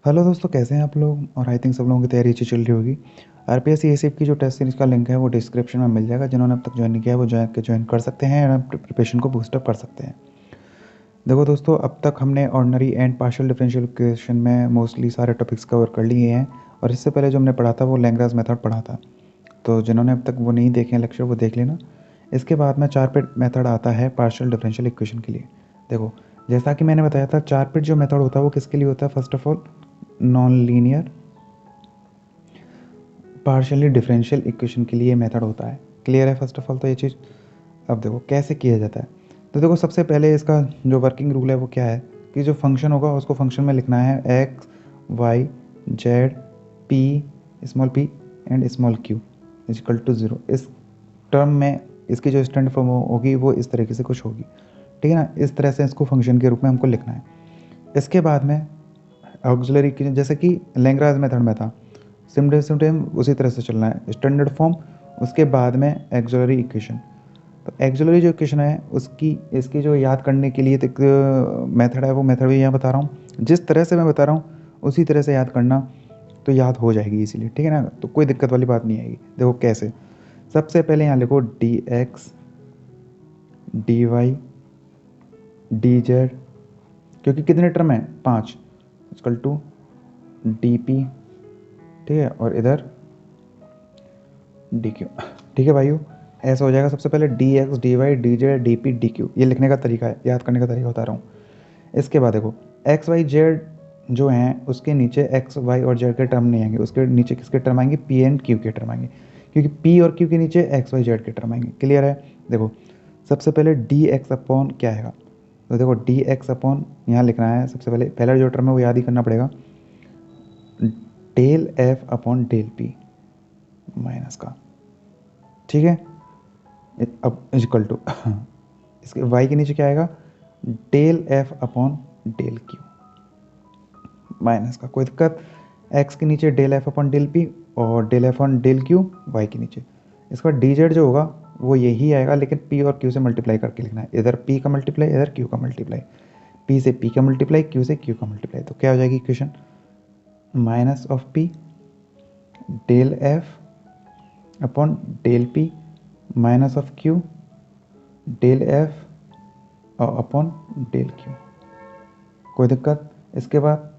Hello दोस्तों, कैसे हैं आप लोग। और आई थिंक सब लोगों की तैयारी अच्छी चल रही होगी। आरपीएस एसीएफ की जो टेस्ट सीरीज का लिंक है वो डिस्क्रिप्शन में मिल जाएगा। जिन्होंने अब तक ज्वाइन नहीं किया है वो ज्वाइन कर सकते हैं और प्रिपरेशन को बूस्टअप कर सकते हैं। देखो दोस्तों, अब तक हमने ordinary and partial differential equation में मोस्टली सारे टॉपिक्स कवर कर लिए हैं। और इससे पहले जो हमने पढ़ा था वो लैग्रांज मेथड पढ़ा था। तो जिन्होंने अब तक वो नहीं देखे हैं लेक्चर वो देख लेना। इसके बाद में चार पिट मेथड आता है पार्शियल डिफरेंशियल इक्वेशन के लिए। देखो, जैसा कि मैंने बताया था, चार पिट जो मेथड होता है वो किसके लिए होता है। First of all, non linear partially differential equation के लिए मेथड होता है। क्लियर है फर्स्ट ऑफ ऑल तो ये चीज़। अब देखो कैसे किया जाता है। तो देखो, सबसे पहले इसका जो वर्किंग रूल है वो क्या है कि जो फंक्शन होगा उसको फंक्शन में लिखना है x y z p small p and small q equal to 0। इस टर्म में इसकी जो स्टैंडर्ड फॉर्म होगी वो इस तरीके से कुछ होगी, ठीक है ना। इस तरह से इसको फंक्शन के रूप में हमको लिखना है। इसके बाद में ऑक्सिलरी की, जैसे कि लैग्रांज मेथड में था, सिम्पल उसी तरह से चलना है स्टैंडर्ड फॉर्म। उसके बाद में एक्सिलरी इक्वेशन। तो एक्सिलरी जो इक्वेशन है उसकी इसकी जो याद करने के लिए एक मेथड है, वो मेथड भी यहाँ बता रहा हूँ। जिस तरह से मैं बता रहा हूँ उसी तरह से याद करना, तो याद हो जाएगी इसीलिए, ठीक है ना। तो कोई दिक्कत वाली बात नहीं आएगी। देखो कैसे। सबसे पहले यहाँ लिखो d x d y d z, क्योंकि कितने टर्म है 5, इक्वल टू डी पी, ठीक है, और इधर डी क्यू। ठीक है भाइयों, ऐसा हो जाएगा। सबसे पहले d x d y d z d p d q, ये लिखने का तरीका है, याद करने का तरीका बता रहा हूँ। इसके बाद देखो, एक्स वाई जेड जो हैं उसके नीचे एक्स वाई और जेड के टर्म नहीं आएंगे। उसके नीचे किसके टर्म आएंगे, पी एंड क्यू के टर्म आएंगे, क्योंकि पी और क्यू के नीचे एक्स वाई जेड के टर्म आएंगे। क्लियर है। देखो, सबसे पहले डी एक्स अपॉन क्या आएगा। तो देखो डी एक्स अपॉन यहाँ लिखना है। सबसे पहले पहला जो टर्म है वो याद ही करना पड़ेगा, del f upon del p minus का, ठीक है। अब इक्वल टू इसके y के नीचे क्या आएगा, del f upon del q minus का, कोई दिक्कत। x के नीचे del f upon del p और del f upon del q y के नीचे। इसका डी जेड जो होगा वो यही आएगा, लेकिन p और q से मल्टीप्लाई करके लिखना है। इधर p का मल्टीप्लाई इधर q का मल्टीप्लाई, p से p का मल्टीप्लाई q से q का मल्टीप्लाई। तो क्या हो जाएगी equation, minus of p del f upon del p minus of q del f upon del q, कोई दिक्कत। इसके बाद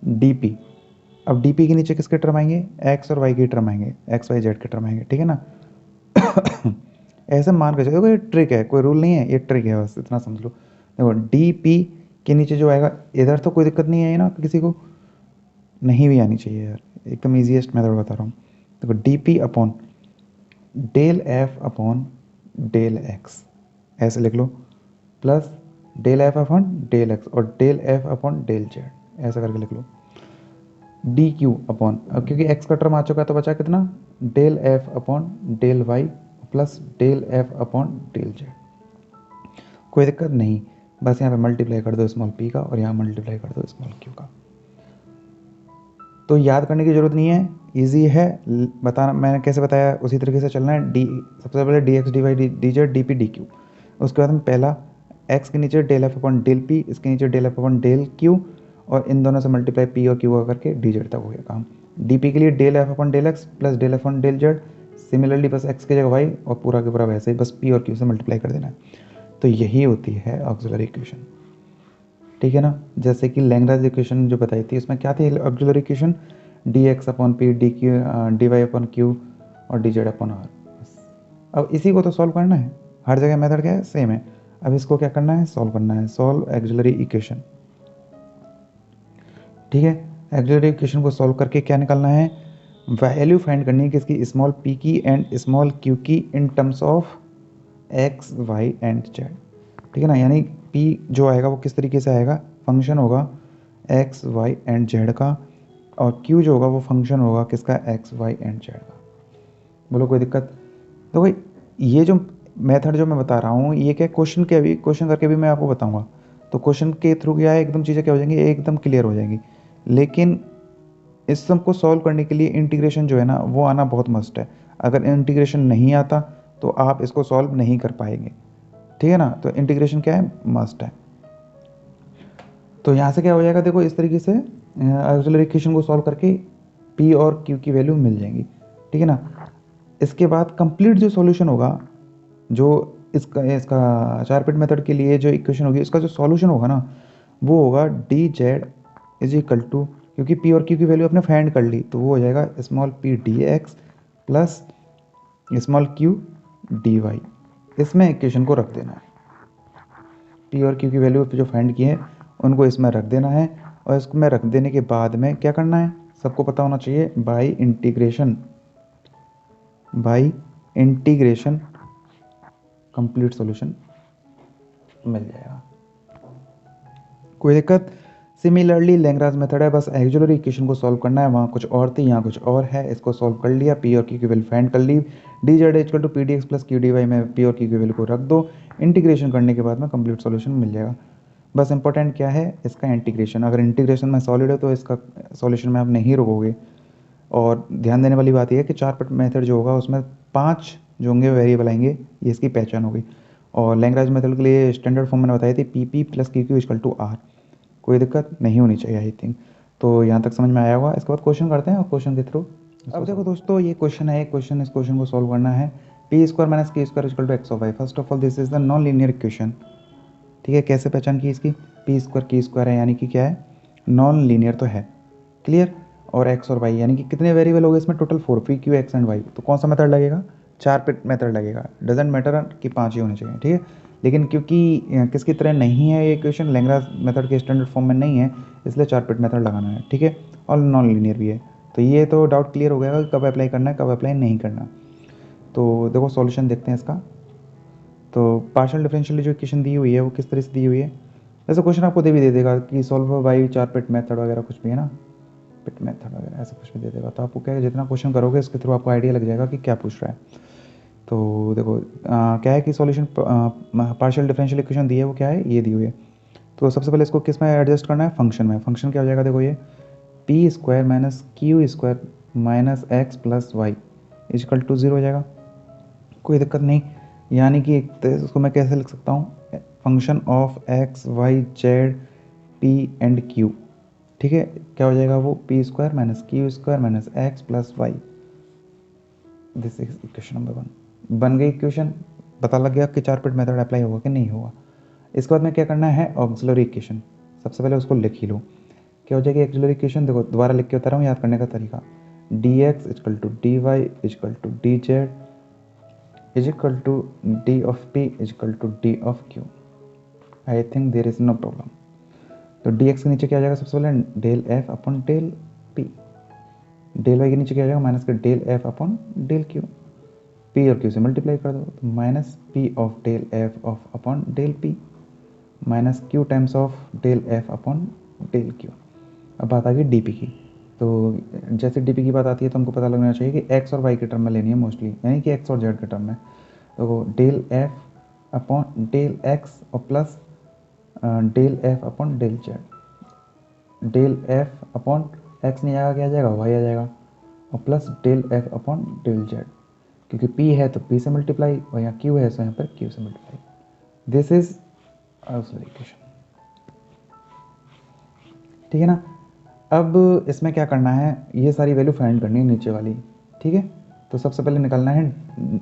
डी पी। अब डी पी के नीचे किसके टर्म आएंगे, एक्स और वाई के टर्म आएंगे, एक्स वाई जेड के टर्म आएंगे, ठीक है ना। ऐसे मान के चलो, ये ट्रिक है, कोई रूल नहीं है, ये ट्रिक है, बस इतना समझ लो। देखो डी पी के नीचे जो आएगा, इधर तो कोई दिक्कत नहीं आई ना किसी को, नहीं भी आनी चाहिए यार, एकदम ईजीएस्ट मेथड बता रहा हूँ। देखो d p upon del f upon del x, ऐसे लिख लो, plus del f upon del x और del f upon del z, ऐसा करके लिख लो। डी क्यू अपॉन, अब क्योंकि एक्स का टर्म आ चुका है तो बचा कितना, del f upon del y plus del f upon del z, कोई दिक्कत नहीं। बस यहाँ पे मल्टीप्लाई कर दो स्मॉल पी का और यहाँ मल्टीप्लाई कर दो स्मॉल क्यू का। तो याद करने की ज़रूरत नहीं है, इजी है। बताना मैंने कैसे बताया उसी तरीके से चलना है। डी सबसे पहले d x d y d z d p d q. उसके बाद में पहला एक्स के नीचे del f upon del p, इसके नीचे del f upon del q, और इन दोनों से मल्टीप्लाई पी और क्यू करके डी जेड तक हो गया काम। डी पी के लिए del f upon del x plus del f upon del z, similarly बस एक्स की जगह वाई और पूरा के पूरा वैसे ही बस पी और क्यू से मल्टीप्लाई कर देना है। तो यही होती है ऑक्सिलरी इक्वेशन, ठीक है ना। जैसे कि लैग्रांज इक्वेशन जो बताई थी उसमें क्या थी auxiliary equation, d x upon p d q D Y upon q और डी जेड अपॉन आर। अब इसी को तो सॉल्व करना है, हर जगह मेथड क्या है सेम है। अब इसको क्या करना है, सॉल्व करना है, सॉल्व एक्सिलरी इक्वेशन, ठीक है। एक्सिलरी इक्वेशन को सॉल्व करके क्या निकालना है, वैल्यू फाइंड करनी है किसकी, स्मॉल पी की एंड स्मॉल क्यू की in terms of x y and z, ठीक है ना। यानी पी जो आएगा वो किस तरीके से आएगा, फंक्शन होगा एक्स वाई एंड जेड का, और क्यू जो होगा वो फंक्शन होगा किसका, एक्स वाई एंड जेड का। बोलो कोई दिक्कत। तो भाई ये जो मेथड जो मैं बता रहा हूँ ये क्या क्वेश्चन के अभी क्वेश्चन करके भी मैं आपको बताऊंगा। तो क्वेश्चन के थ्रू क्या है, एकदम चीज़ें क्या हो जाएंगी, एकदम क्लियर हो जाएंगी। लेकिन इस सब को सॉल्व करने के लिए इंटीग्रेशन जो है ना वो आना बहुत मस्ट है। अगर इंटीग्रेशन नहीं आता तो आप इसको सॉल्व नहीं कर पाएंगे, ठीक है ना। तो इंटीग्रेशन क्या है, मस्ट है। तो यहाँ से क्या हो जाएगा, देखो इस तरीके से ऑक्सिलरी इक्वेशन को सॉल्व करके पी और क्यू की वैल्यू मिल जाएंगी, ठीक है ना। इसके बाद कंप्लीट जो सॉल्यूशन होगा, जो इसका इसका चारपेट मेथड के लिए जो इक्वेशन होगी, इसका जो सॉल्यूशन होगा ना, वो होगा d z is equal to, क्योंकि पी और क्यू की वैल्यू अपने फाइंड कर ली, तो वो हो जाएगा small p D x plus small q D y. इसमें इक्वेशन को रख देना है, पी और क्यू की वैल्यू जो फाइंड की है उनको इसमें रख देना है, और इसमें रख देने के बाद में क्या करना है, सबको पता होना चाहिए, बाई इंटीग्रेशन कंप्लीट सॉल्यूशन मिल जाएगा, कोई दिक्कत। सिमिलरली लैग्रांज मेथड है, बस एक्जुलरी इक्वेशन को सॉल्व करना है, वहाँ कुछ और थी यहाँ कुछ और है, इसको सॉल्व कर लिया, पी और क्यू की वैल्यू फाइंड कर ली, d Z equal to P D x plus q D Y में पी और क्यू की वैल्यू को रख दो, इंटीग्रेशन करने के बाद में कंप्लीट सॉल्यूशन मिल जाएगा। बस इंपॉर्टेंट क्या है इसका इंटीग्रेशन, अगर इंटीग्रेशन में सॉलिड है तो इसका सॉल्यूशन में आप नहीं रोकोगे। और ध्यान देने वाली बात यह है कि चार पट मेथड जो होगा उसमें 5 जो होंगे वेरिएबल आएंगे, ये इसकी पहचान होगी। और लैग्रांज मेथड के लिए स्टैंडर्ड फॉर्म मैंने बताई थी, p p plus q q equal to r, कोई दिक्कत नहीं होनी चाहिए आई थिंक। तो यहाँ तक समझ में आया होगा। इसके बाद क्वेश्चन करते हैं और क्वेश्चन के थ्रू अब देखो दोस्तों, ये क्वेश्चन है, क्वेश्चन, इस क्वेश्चन को सॉल्व करना है। P square minus q square equal to x of y. First of all this is the non linear equation, ठीक है। कैसे पहचान की इसकी, पी स्क्वायर क्यू स्क्वायर है यानी कि क्या है, नॉन लीनियर तो है, क्लियर। और एक्स और वाई यानी कि कितने वेरिएबल हो गए इसमें, total 4, p q x and y. तो कौन सा मेथड लगेगा, चार पिट मेथड लगेगा, डजेंट मैटर कि 5 ही होने चाहिए, ठीक है। लेकिन क्योंकि किसकी तरह नहीं है ये इक्वेशन, लैग्रांज मेथड के स्टैंडर्ड फॉर्म में नहीं है, इसलिए चार पिट मेथड लगाना है, ठीक है। और नॉन लीनियर भी है, तो ये तो डाउट क्लियर हो गया कि कब अप्लाई करना है कब अप्लाई नहीं करना। तो देखो सॉल्यूशन देखते हैं इसका। तो पार्शियल डिफरेंशियल जो इक्वेशन दी हुई है वो किस तरह से दी हुई है, जैसे क्वेश्चन आपको दे देगा कि सॉल्व बाई चार पिट मेथड वगैरह कुछ भी है ना, पिट मेथड वगैरह ऐसा कुछ भी दे देगा, तो आपको क्या है, जितना क्वेश्चन करोगे उसके थ्रू आपको आइडिया लग जाएगा कि क्या पूछ रहा है। तो देखो क्या है कि सॉल्यूशन पार्शियल डिफरेंशियल इक्वेशन दी है वो क्या है, ये दी हुई है। तो सबसे पहले इसको किस में एडजस्ट करना है, फंक्शन में। फंक्शन क्या हो जाएगा, देखो ये p square minus q square minus x plus y equal to 0 हो जाएगा, कोई दिक्कत नहीं। यानी कि एक तो इसको मैं कैसे लिख सकता हूँ, function of x y z p and q, ठीक है। क्या हो जाएगा वो, p square minus q square minus x plus y. This is equation number 1 बन गई इक्वेशन। पता लग गया कि चार पिट मेथड अप्लाई होगा कि नहीं होगा। इसके बाद में क्या करना है, ऑक्सिलरी इक्वेशन, सबसे पहले उसको लिख ही लो। क्या हो जाएगी ऑक्सिलरी इक्वेशन, देखो दोबारा लिख के बता रहा हूँ याद करने का तरीका, d x equal to D y equal to D z is equal to d of p equal to d of q. I think there is no problem. तो डी एक्स के नीचे क्या आ जाएगा, सबसे पहले del f upon del p, del y के नीचे क्या आ जाएगा, माइनस का del f upon del q, p और क्यू से मल्टीप्लाई कर दो, तो minus P of del f of upon del p minus q times of del f upon del q. अब बात आ गई डी पी की। तो जैसे डी पी की बात आती है तो हमको पता लगना चाहिए कि एक्स और वाई के टर्म में लेनी है मोस्टली, यानी कि एक्स और जेड के टर्म में। तो del f upon del x और plus del f upon del z, del f upon x नहीं आएगा, क्या आ जाएगा, वाई आ जाएगा, और plus del f upon del z, क्योंकि पी है तो पी से मल्टीप्लाई और यहाँ क्यू है तो यहाँ पर क्यू से मल्टीप्लाई। दिस इज इक्वेशन, ठीक है ना। अब इसमें क्या करना है, ये सारी वैल्यू फाइंड करनी है नीचे वाली, ठीक है। तो सबसे पहले निकालना है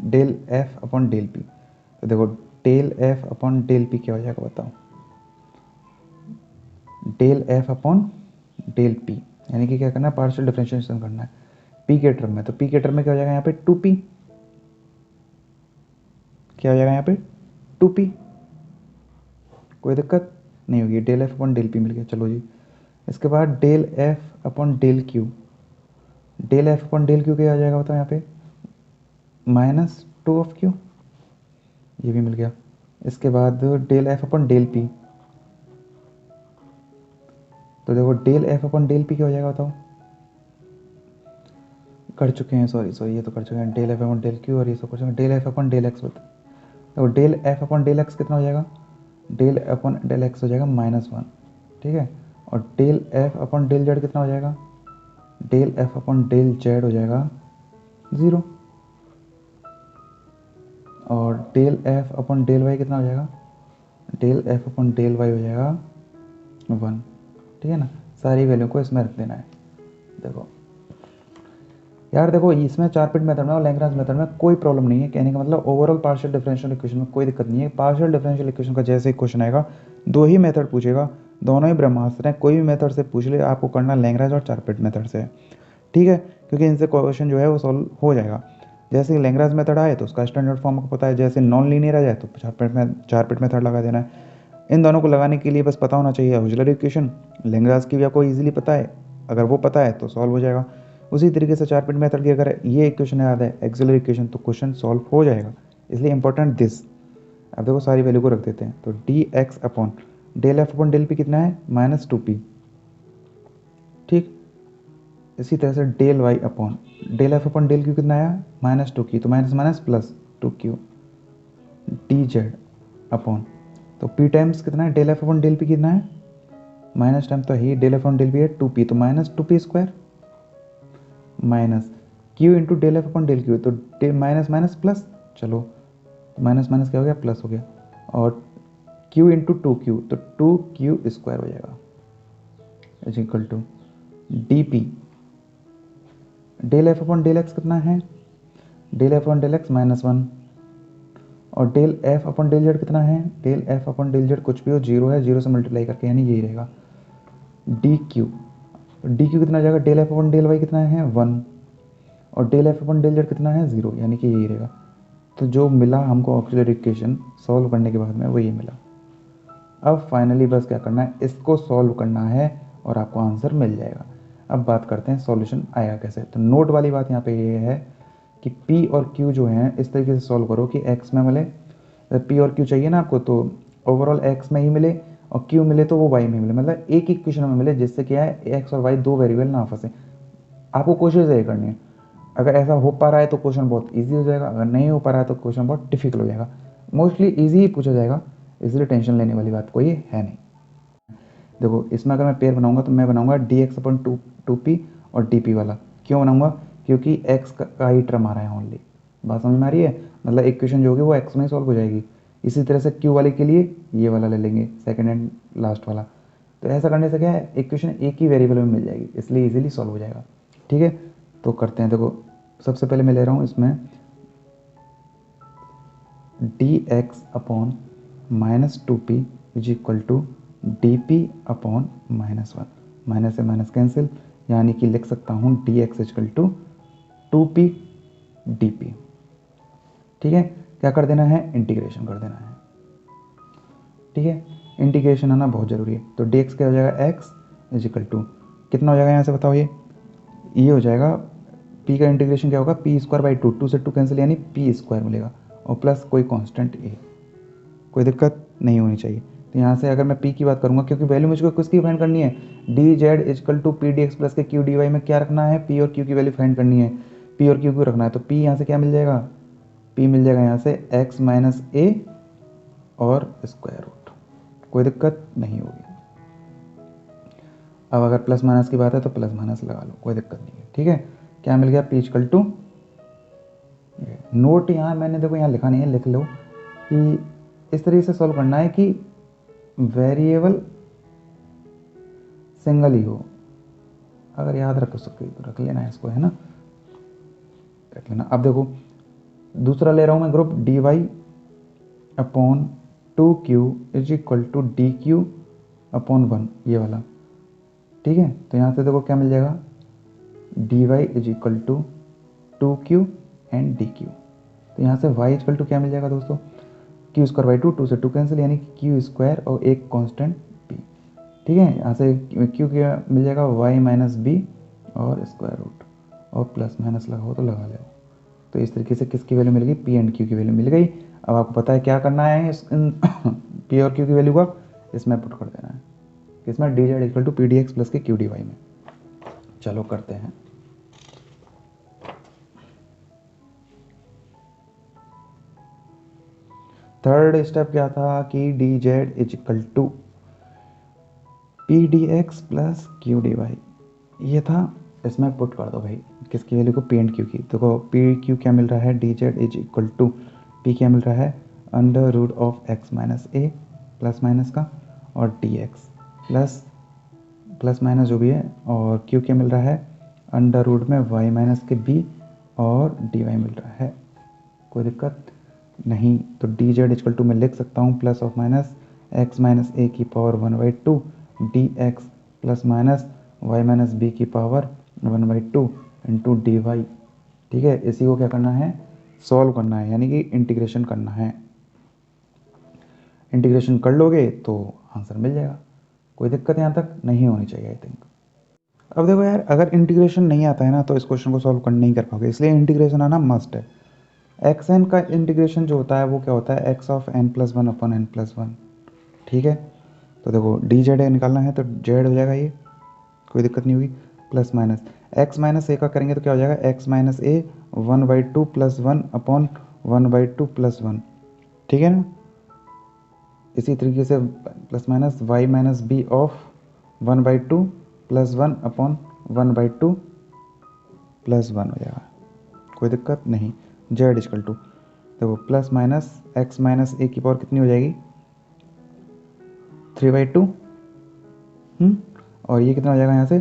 del f upon del p. तो देखो del f upon del p क्या हो जाएगा बताओ, del f upon del p यानी कि क्या करना है, पार्शियल डिफरेंशिएशन करना है पी के टर्म में। तो पी के टर्म में क्या हो जाएगा यहाँ पे 2p, क्या हो जाएगा यहाँ पे 2p, कोई दिक्कत नहीं होगी। Del f upon del p मिल गया, चलो जी। इसके बाद del f upon del q, del f upon del q क्या आ जाएगा बताओ यहाँ पे, माइनस 2 ऑफ क्यू, ये भी मिल गया। इसके बाद del f upon del p, तो देखो del f upon del p क्या हो जाएगा बताओ, कर चुके हैं, सॉरी ये तो कर चुके हैं, del f upon del q और ये सब कर चुके हैं। Del f upon del x बताओ, देखो del f upon del x कितना हो जाएगा, डेल अपॉन डेल एक्स हो जाएगा -1, ठीक है। और del f upon del z कितना हो जाएगा, del f upon del z हो जाएगा 0, और del f upon del y कितना हो जाएगा, del f upon del y हो जाएगा 1, ठीक है ना। सारी वैल्यू को इसमें रख देना है। देखो यार, देखो इसमें 4 पिट मेथड में और लैग्रेंज मेथड में कोई प्रॉब्लम नहीं है। कहने का मतलब ओवरऑल पार्शियल डिफरेंशियल इक्वेशन में कोई दिक्कत नहीं है। पार्शियल डिफरेंशियल इक्वेशन का जैसे ही क्वेश्चन आएगा 2 ही मेथड पूछेगा, दोनों ही ब्रह्मास्त्र हैं, कोई भी मेथड से पूछ ले, आपको करना लैग्रेंज और 4 पिट मेथड से है, ठीक है। क्योंकि इनसे क्वेश्चन जो है वो सॉल्व हो जाएगा। जैसे ही लैग्रेंज मेथड आए तो उसका स्टैंडर्ड फॉर्म को पता है, जैसे नॉन लीनियर आ जाए तो 4 पिट मेथड लगा देना है। इन दोनों को लगाने के लिए बस पता होना चाहिए ऑक्सिलरी इक्वेशन, लैग्रेंज की भी आपको इजीली पता है, अगर वो पता है तो सॉल्व हो जाएगा। उसी तरीके से 4 पिट मेथड की अगर ये इक्वेशन याद है ऑक्सिलरी इक्वेशन, तो क्वेश्चन सॉल्व हो जाएगा। इसलिए इंपॉर्टेंट दिस। अब देखो सारी वैल्यू को रख देते हैं, तो d x upon del f upon del p कितना है -2p, ठीक। इसी तरह से del y upon del f upon del q कितना आया -2q, तो minus minus plus 2q, d Z upon, तो p टाइम्स कितना है del f upon del p कितना है माइनस टाइम तो ही del f upon del p है 2p, तो -2p square minus q into del f upon del Q, तो माइनस माइनस प्लस, चलो माइनस माइनस क्या हो गया प्लस हो गया, और q इंटू 2q, तो 2q स्क्वायर हो जाएगा is equal to d p del f upon del x कितना है del f upon del x -1, और del f upon del z कितना है del f upon del z कुछ भी हो, 0 है, 0 से मल्टीप्लाई करके यानी यही रहेगा डी क्यू कितना हो जाएगा del f upon del y कितना है 1, और del f upon del z कितना है 0, यानी कि यही रहेगा। तो जो मिला हमको ऑक्सिलरी इक्वेशन सॉल्व करने के बाद में वो ये मिला। अब फाइनली बस क्या करना है, इसको सॉल्व करना है और आपको आंसर मिल जाएगा। अब बात करते हैं सॉल्यूशन आएगा कैसे। तो नोट वाली बात यहाँ पे ये है कि P और Q जो हैं इस तरीके से सॉल्व करो कि X में मिले, P और Q चाहिए ना आपको, तो ओवरऑल X में ही मिले और Q मिले तो वो Y में मिले, मतलब एक ही इक्वेशन में मिले, जिससे क्या है X और Y दो वेरिएबल ना फंसे। आपको कोशिश यही करनी है। अगर ऐसा हो पा रहा है तो क्वेश्चन बहुत ईजी हो जाएगा, अगर नहीं हो पा रहा है तो क्वेश्चन बहुत डिफिकल्ट हो जाएगा। मोस्टली ईजी ही पूछा जाएगा, इसलिए टेंशन लेने वाली बात कोई है नहीं। देखो इसमें अगर मैं पेयर बनाऊंगा तो मैं बनाऊंगा d x upon two p और डी पी वाला। क्यों बनाऊंगा, क्योंकि एक्स का ही टर्म आ रहा है ओनली। बात समझ में आ रही है, मतलब इक्वेशन जो होगी वो एक्स में ही सॉल्व हो जाएगी। इसी तरह से क्यू वाले के लिए ये वाला ले लेंगे, सेकंड एंड लास्ट वाला। तो ऐसा करने से क्या है, इक्वेशन एक ही वेरिएबल में मिल जाएगी, इसलिए इजीली सॉल्व हो जाएगा। ठीक है, तो करते हैं। देखो सबसे पहले मैं ले रहा हूँ इसमें d x upon -2p is equal to d p upon -1, minus से माइनस कैंसिल, यानी कि लिख सकता हूँ d x equal to 2p d p. ठीक है, क्या कर देना है, इंटीग्रेशन कर देना है। ठीक है, इंटीग्रेशन आना बहुत ज़रूरी है। तो डी एक्स क्या हो जाएगा, एक्स इजिकल टू कितना हो जाएगा यहाँ से बताओ, ये हो जाएगा p का इंटीग्रेशन क्या होगा, पी स्क्वायर बाई 2, 2 से 2 कैंसिल यानी पी स्क्वायर मिलेगा, और प्लस कोई कांस्टेंट a। कोई दिक्कत नहीं होनी चाहिए। तो यहाँ से अगर मैं p की बात करूँगा, क्योंकि वैल्यू मुझको किसकी फाइंड करनी है, d z equal to P D x plus के क्यू डी वाई में क्या रखना है, p और q की वैल्यू फाइंड करनी है, p और q को रखना है। तो p यहाँ से क्या मिल जाएगा, p मिल जाएगा यहाँ से x माइनस a और स्क्वायर रूट, कोई दिक्कत नहीं होगी। अब अगर प्लस माइनस की बात है तो प्लस माइनस लगा लो, कोई दिक्कत नहीं है। ठीक है, क्या मिल गया, p इजकल टू, नोट यहाँ मैंने देखो यहाँ लिखा नहीं है, लिख लो कि इस तरीके से सॉल्व करना है कि वेरिएबल सिंगल ही हो। अगर याद रख सके तो रख लेना है इसको, है ना, रख लेना। अब देखो दूसरा ले रहा हूँ मैं group d Y upon 2q is equal to d q upon 1, ये वाला। ठीक है, तो यहाँ से देखो क्या मिल जाएगा, d y is equal to 2q and d q. तो यहाँ से y इक्वल टू क्या मिल जाएगा दोस्तों, क्यू स्क्वायर बाई 2, 2 से 2 कैंसिल यानी कि क्यू स्क्वायर और एक कांस्टेंट p। ठीक है, यहाँ से क्यू क्या मिल जाएगा, y माइनस बी और स्क्वायर रूट, और प्लस माइनस लगाओ तो लगा लो। तो इस तरीके से किसकी वैल्यू मिल गई, p एंड q की वैल्यू मिल गई। अब आपको पता है क्या करना है, p और q की वैल्यू का इसमें पुट कर देना है, किसमें, d Z equal to P D x plus के क्यू डी वाई में। चलो करते हैं। थर्ड स्टेप क्या था कि d z is equal to P D x plus q D y, ये था। इसमें पुट कर दो भाई किसकी वैल्यू को, पी एंड क्यू की। देखो पी क्यू क्या मिल रहा है, d z is equal to p क्या मिल रहा है, under root of x minus a plus minus का, और d x plus plus minus जो भी है, और क्यू क्या मिल रहा है, अंडर रूट में y माइनस के b और dy मिल रहा है, कोई दिक्कत नहीं। तो डी जेड इक्वल टू मैं लिख सकता हूँ plus of minus x minus a की power 1/2 d x plus minus y minus b की पावर 1/2 इंटू डी वाई। ठीक है, इसी को क्या करना है, सॉल्व करना है, यानी कि इंटीग्रेशन करना है। इंटीग्रेशन कर लोगे तो आंसर मिल जाएगा, कोई दिक्कत यहाँ तक नहीं होनी चाहिए आई थिंक। अब देखो यार, अगर इंटीग्रेशन नहीं आता है ना तो इस क्वेश्चन को सॉल्व कर नहीं कर पाओगे, इसलिए इंटीग्रेशन आना मस्ट है। एक्स एन का इंटीग्रेशन जो होता है वो क्या होता है, x of n plus one upon n plus one. ठीक है, तो देखो डी जेड निकालना है तो जेड हो जाएगा, ये कोई दिक्कत नहीं होगी। Plus minus x minus a का करेंगे तो क्या हो जाएगा, x minus a 1/2 plus 1 upon 1/2 plus 1। ठीक है ना, इसी तरीके से plus minus y minus b of 1/2 plus 1 upon 1/2 plus 1 हो जाएगा, कोई दिक्कत नहीं। जेड इक्वल टू देखो plus minus x minus a की पावर कितनी हो जाएगी, 3/2। और ये कितना हो जाएगा, यहाँ से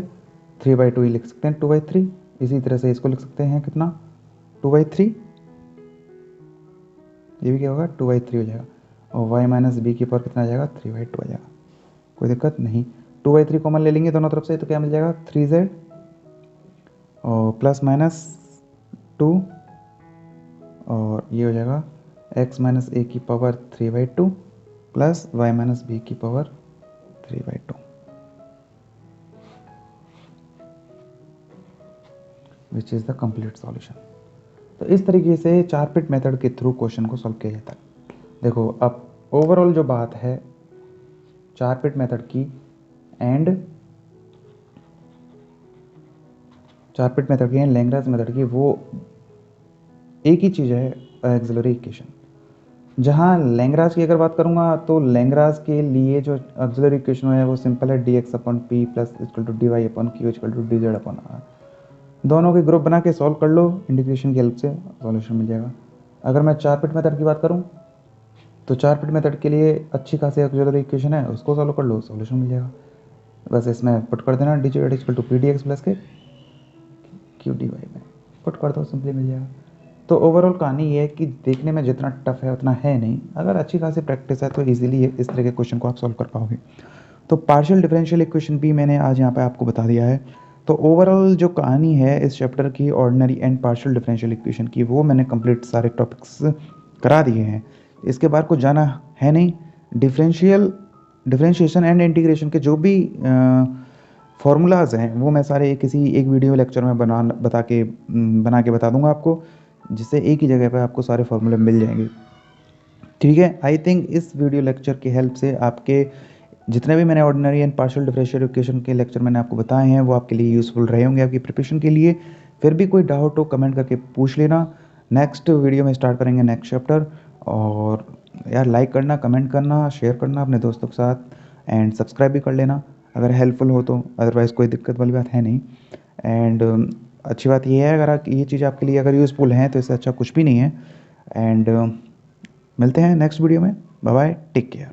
3/2 ही लिख सकते हैं, 2/3। इसी तरह से इसको लिख सकते हैं कितना, 2/3। ये भी क्या होगा, 2/3 हो जाएगा। और y माइनस बी की पावर कितना आ जाएगा, 3/2 आ जाएगा, कोई दिक्कत नहीं। 2/3 कॉमन ले लेंगे दोनों तरफ से तो क्या मिल जाएगा, 3z और प्लस माइनस 2 और ये हो जाएगा x माइनस ए की पावर 3/2 प्लस y माइनस बी की power 3/2, which is the complete solution. तो इस तरीके से 4 पिट मेथड के थ्रू क्वेश्चन को सॉल्व किया जाता है। देखो अब ओवरऑल जो बात है 4 पिट मेथड की एंड लैग्रेंज मेथड की, वो एक ही चीज़ है, ऑक्सिलरी इक्वेशन। जहाँ लैग्रेंज की अगर बात करूँगा तो लैग्रेंज के लिए जो ऑक्सिलरी इक्वेशन है वो सिंपल है, D x upon P plus equal to D Y upon Q equal to D Z upon R. दोनों के ग्रुप बना के सॉल्व कर लो, इंटीग्रेशन की हेल्प से सॉल्यूशन मिल जाएगा। अगर मैं 4 पिट मेथड की बात करूँ तो 4 पिट मेथड के लिए अच्छी खासी ऑक्सिलरी इक्वेशन है, उसको सॉल्व कर लो, सॉल्यूशन मिल जाएगा। बस इसमें पुट कर देना D Z equal to P D x plus के क्यू डी वाई में पुट कर दो, सिंपली मिल जाएगा। तो ओवरऑल कहानी ये है कि देखने में जितना टफ है उतना है नहीं, अगर अच्छी खासी प्रैक्टिस है तो इजीली इस तरह के क्वेश्चन को आप सॉल्व कर पाओगे। तो पार्शियल डिफरेंशियल इक्वेशन भी मैंने आज यहाँ पे आपको बता दिया है। तो ओवरऑल जो कहानी है इस चैप्टर की ordinary and partial differential equation की, वो मैंने कंप्लीट सारे टॉपिक्स करा दिए हैं, इसके बारे को जाना है नहीं। डिफरेंशिएशन एंड इंटीग्रेशन के जो भी फार्मूलाज हैं वो मैं सारे किसी एक वीडियो लेक्चर में बना के बता दूंगा आपको, जिससे एक ही जगह पे आपको सारे फार्मूले मिल जाएंगे। ठीक है, आई थिंक इस वीडियो लेक्चर की हेल्प से आपके जितने भी मैंने ordinary and partial differential equation के लेक्चर मैंने आपको बताए हैं वो आपके लिए यूज़फुल रहे होंगे आपकी प्रिपरेशन के लिए। फिर भी कोई डाउट हो कमेंट करके पूछ लेना, नेक्स्ट वीडियो में स्टार्ट करेंगे नेक्स्ट चैप्टर। और यार लाइक करना, कमेंट करना, शेयर करना अपने दोस्तों के साथ एंड सब्सक्राइब भी कर लेना अगर हेल्पफुल हो तो, अदरवाइज़ कोई दिक्कत वाली बात है नहीं। एंड अच्छी बात यह है, अगर ये चीज़ आपके लिए अगर यूज़फुल है तो इससे अच्छा कुछ भी नहीं है। एंड मिलते हैं नेक्स्ट वीडियो में, बाय बाय, टेक केयर।